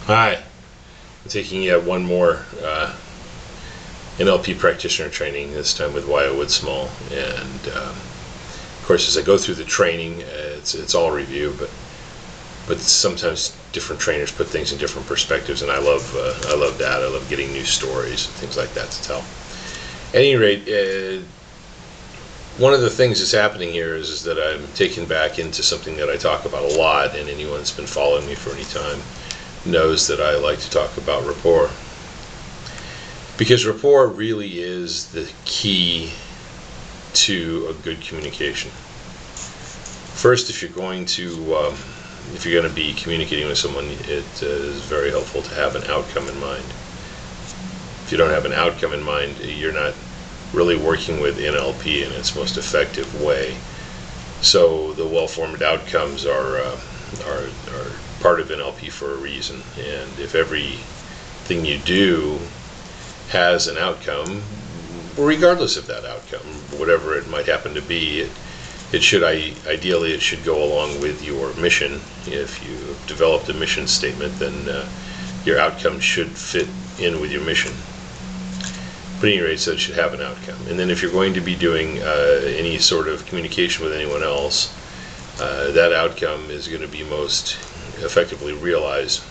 Hi, I'm taking yet one more NLP practitioner training, this time with Wyatt Woodsmall. And of course, as I go through the training, it's all review, but sometimes different trainers put things in different perspectives, and I love that. I love getting new stories and things like that to tell. At any rate, one of the things that's happening here is that I'm taken back into something that I talk about a lot, and anyone that's been following me for any time knows that I like to talk about rapport. Because rapport really is the key to a good communication. First, if you're going to be communicating with someone, it is very helpful to have an outcome in mind. If you don't have an outcome in mind, you're not really working with NLP in its most effective way. So the well-formed outcomes are part of NLP for a reason. And if everything you do has an outcome, regardless of that outcome, whatever it might happen to be, it should ideally it should go along with your mission. If you've developed a mission statement, then your outcome should fit in with your mission. But at any rate, so it should have an outcome. And then if you're going to be doing any sort of communication with anyone else, that outcome is going to be most effectively realized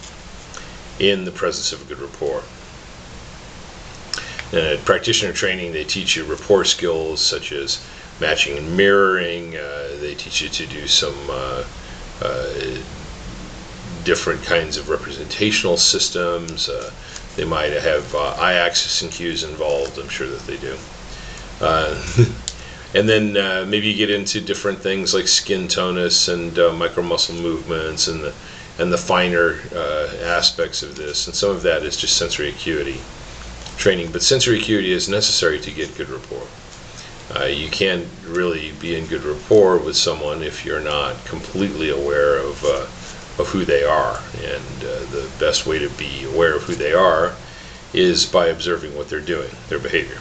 in the presence of a good rapport. In practitioner training, they teach you rapport skills such as matching and mirroring. They teach you to do some different kinds of representational systems. They might have eye-axis and cues involved. I'm sure that they do. And then maybe you get into different things like skin tonus and micromuscle movements and the finer aspects of this. And some of that is just sensory acuity training. But sensory acuity is necessary to get good rapport. You can't really be in good rapport with someone if you're not completely aware of who they are. And the best way to be aware of who they are is by observing what they're doing, their behavior.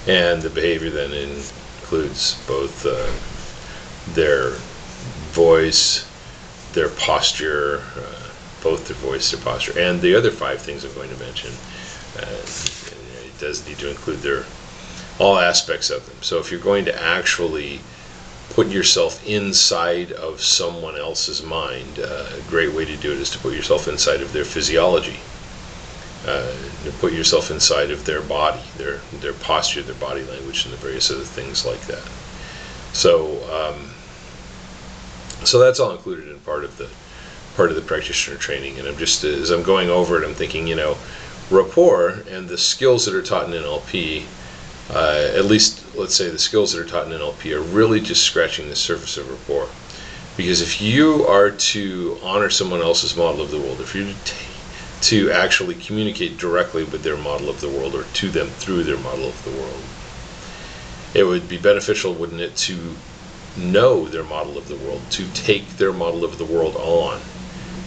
And the behavior then includes both their voice, their posture, both their voice, their posture, and the other 5 things I'm going to mention. It does need to include all aspects of them. So if you're going to actually put yourself inside of someone else's mind, a great way to do it is to put yourself inside of their physiology. To put yourself inside of their body, their posture, their body language, and the various other things like that. So that's all included in part of the practitioner training. And I'm just, as I'm going over it, I'm thinking, rapport and the skills that are taught in NLP, at least let's say the skills that are taught in NLP are really just scratching the surface of rapport. Because if you are to honor someone else's model of the world, if you're to actually communicate directly with their model of the world or to them through their model of the world, it would be beneficial, wouldn't it, to know their model of the world, to take their model of the world on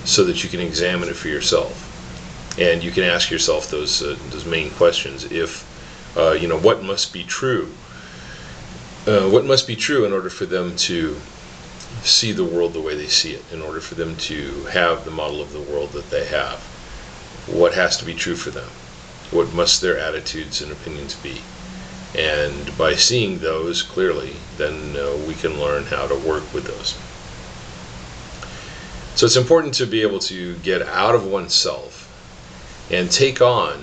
so that you can examine it for yourself. And you can ask yourself those main questions. If what must be true? What must be true in order for them to see the world the way they see it? In order for them to have the model of the world that they have? What has to be true for them? What must their attitudes and opinions be? And by seeing those clearly, then we can learn how to work with those. So it's important to be able to get out of oneself and take on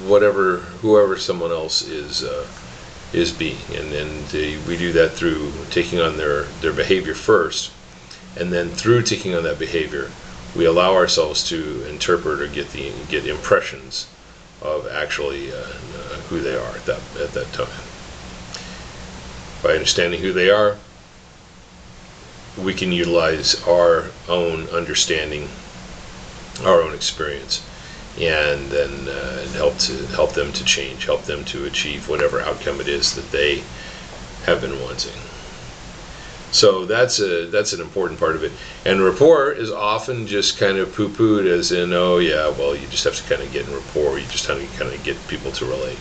whoever someone else is being, and we do that through taking on their behavior first, and then through taking on that behavior, we allow ourselves to interpret or get impressions of actually who they are at that time. By understanding who they are, we can utilize our own understanding, our own experience, and then help them to change, help them to achieve whatever outcome it is that they have been wanting. So that's an important part of it. And rapport is often just kind of poo-pooed as in, oh yeah, well, you just have to kind of get in rapport, you just have to kind of get people to relate.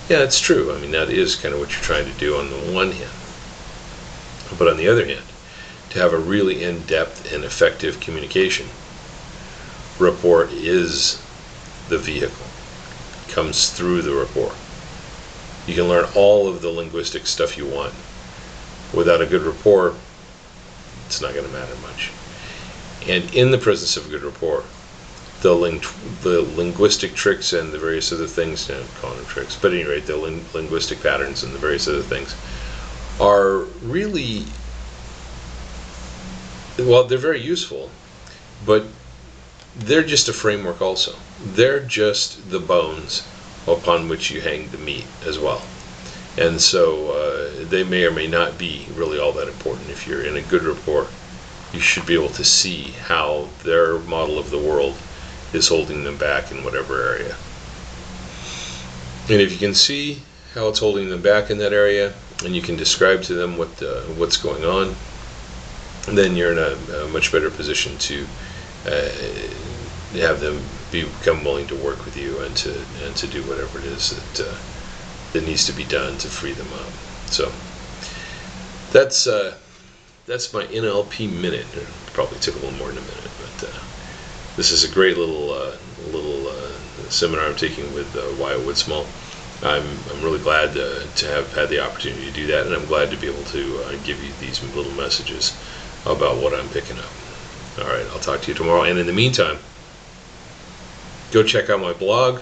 Yeah, it's true. I mean, that is kind of what you're trying to do on the one hand. But on the other hand, to have a really in-depth and effective communication, rapport is the vehicle. It comes through the rapport. You can learn all of the linguistic stuff you want. Without a good rapport, it's not going to matter much. And in the presence of a good rapport, the linguistic tricks and the various other things, calling them tricks, but at any rate, the linguistic patterns and the various other things are really, well, they're very useful, but they're just a framework also. They're just the bones upon which you hang the meat as well. And so they may or may not be really all that important. If you're in a good rapport, you should be able to see how their model of the world is holding them back in whatever area. And if you can see how it's holding them back in that area, and you can describe to them what's going on, then you're in a much better position to have them become willing to work with you and to do whatever it is that needs to be done to free them up. So that's my NLP minute. It probably took a little more than a minute, but this is a great little seminar I'm taking with Wyatt Woodsmall. I'm really glad to have had the opportunity to do that, and I'm glad to be able to give you these little messages about what I'm picking up. All right, I'll talk to you tomorrow, and in the meantime, go check out my blog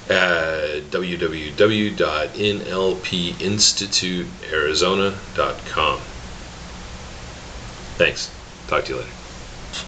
at www.nlpinstitutearizona.com. Thanks. Talk to you later.